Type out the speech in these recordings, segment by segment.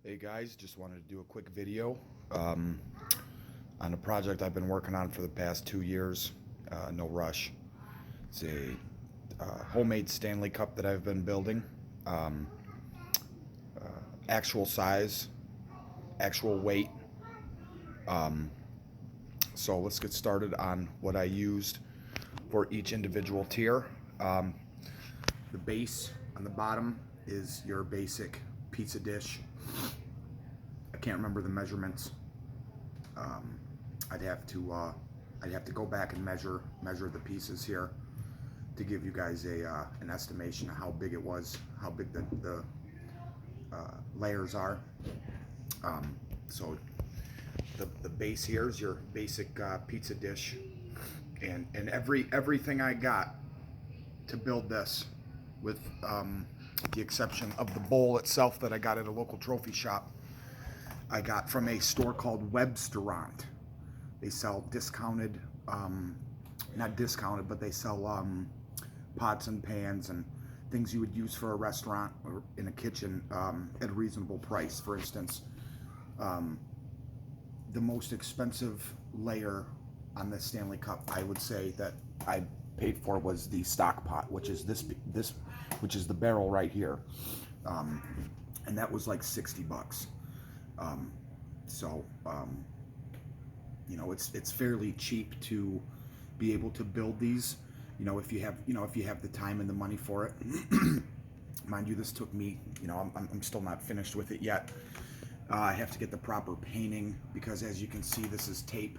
Hey guys, just wanted to do a quick video on a project I've been working on for the past 2 years. No rush. It's a homemade Stanley Cup that I've been building. Um, Actual size, actual weight. Um, so let's get started on what I used for each individual tier. The base on the bottom is your basic pizza dish. I can't remember the measurements. I'd have to go back and measure the pieces here to give you guys an estimation of how big it was, how big the layers are. So the base here is your basic pizza dish, and everything I got to build this, with the exception of the bowl itself that I got at a local trophy shop, I got from a store called Webstaurant. They sell discounted, not discounted, but they sell pots and pans and things you would use for a restaurant or in a kitchen at a reasonable price. For instance, the most expensive layer on the Stanley Cup, I would say, that I paid for was the stock pot, which is this which is the barrel right here, and that was like $60. You know, it's fairly cheap to be able to build these. You know, if you have the time and the money for it. Mind you, this took me, I'm still not finished with it yet. I have to get the proper painting, because as you can see, this is tape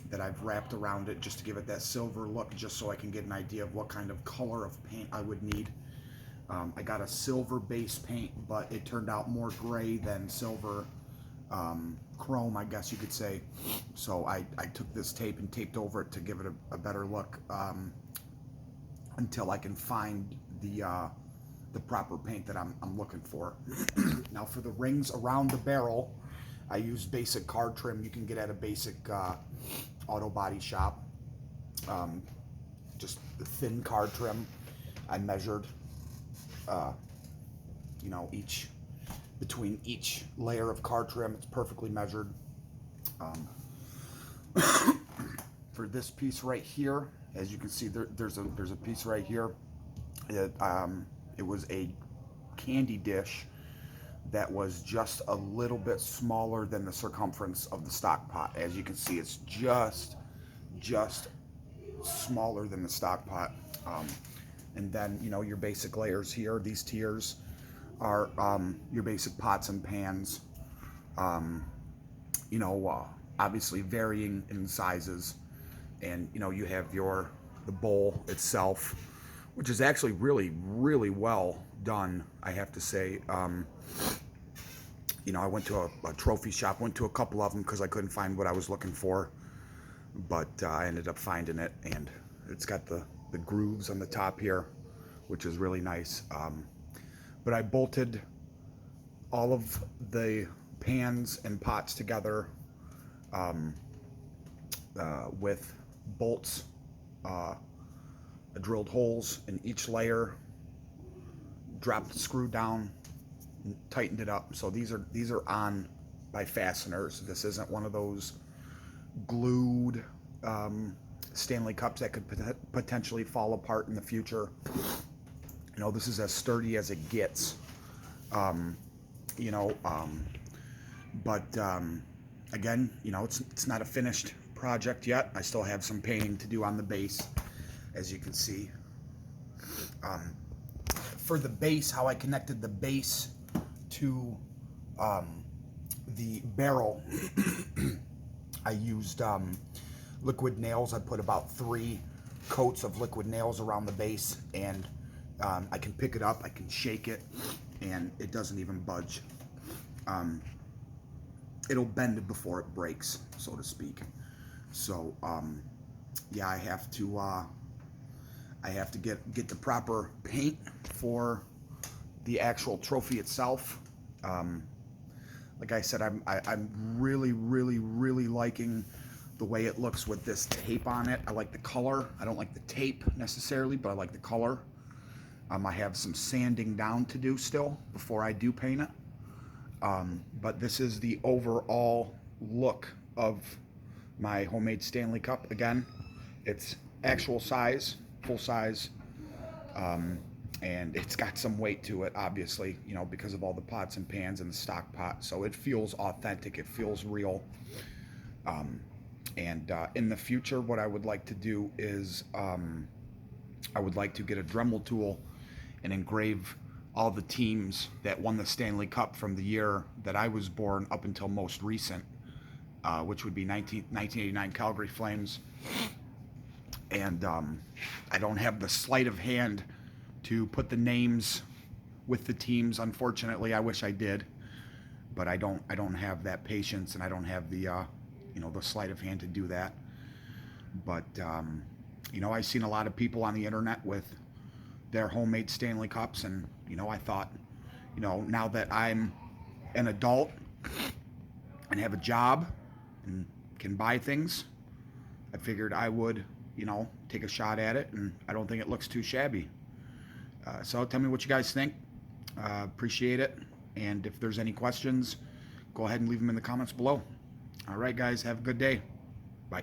that I've wrapped around it just to give it that silver look, just so I can get an idea of what kind of color of paint I would need. I got a silver base paint, but it turned out more gray than silver, chrome, I guess you could say. So I took this tape and taped over it to give it a better look, until I can find the proper paint that I'm looking for. Now, for the rings around the barrel, I used basic card trim you can get at a basic auto body shop. Just the thin card trim. I measured between each layer of card trim, it's perfectly measured. For this piece right here, as you can see, there's a piece right here. It was a candy dish that was just a little bit smaller than the circumference of the stock pot. As you can see, it's just smaller than the stock pot. And then, your basic layers here, these tiers, are your basic pots and pans. Obviously varying in sizes. And, you have the bowl itself, which is actually really well done, I have to say. I went to a trophy shop, went to a couple of them because I couldn't find what I was looking for, but I ended up finding it, and it's got the grooves on the top here, which is really nice. But I bolted all of the pans and pots together with bolts. I drilled holes in each layer, dropped the screw down, and tightened it up. So these are on by fasteners. This isn't one of those glued Stanley Cups that could potentially fall apart in the future. This is as sturdy as it gets. Again, it's not a finished project yet. I still have some painting to do on the base, as you can see. For the base, how I connected the base to the barrel, I used liquid nails. I put about 3 coats of liquid nails around the base, and I can pick it up, I can shake it, and it doesn't even budge. It'll bend before it breaks, so to speak. So yeah, I have to get the proper paint for the actual trophy itself. Like I said, I'm really liking the way it looks with this tape on it. I like the color. I don't like the tape necessarily, but I like the color. I have some sanding down to do still before I do paint it. But this is the overall look of my homemade Stanley Cup. Again, it's actual size, full size, and it's got some weight to it, obviously, you know, because of all the pots and pans and the stock pot. So it feels authentic, it feels real. In the future, what I would like to do is I would like to get a Dremel tool and engrave all the teams that won the Stanley Cup from the year that I was born up until most recent, which would be 1989 Calgary Flames. And I don't have the sleight of hand to put the names with the teams. Unfortunately, I wish I did, but I don't have that patience, and I don't have the the sleight of hand to do that. But I've seen a lot of people on the internet with their homemade Stanley Cups, and I thought, now that I'm an adult and have a job and can buy things, I figured I would take a shot at it, and I don't think it looks too shabby. So tell me what you guys think. Appreciate it. And if there's any questions, go ahead and leave them in the comments below. All right, guys, have a good day. Bye.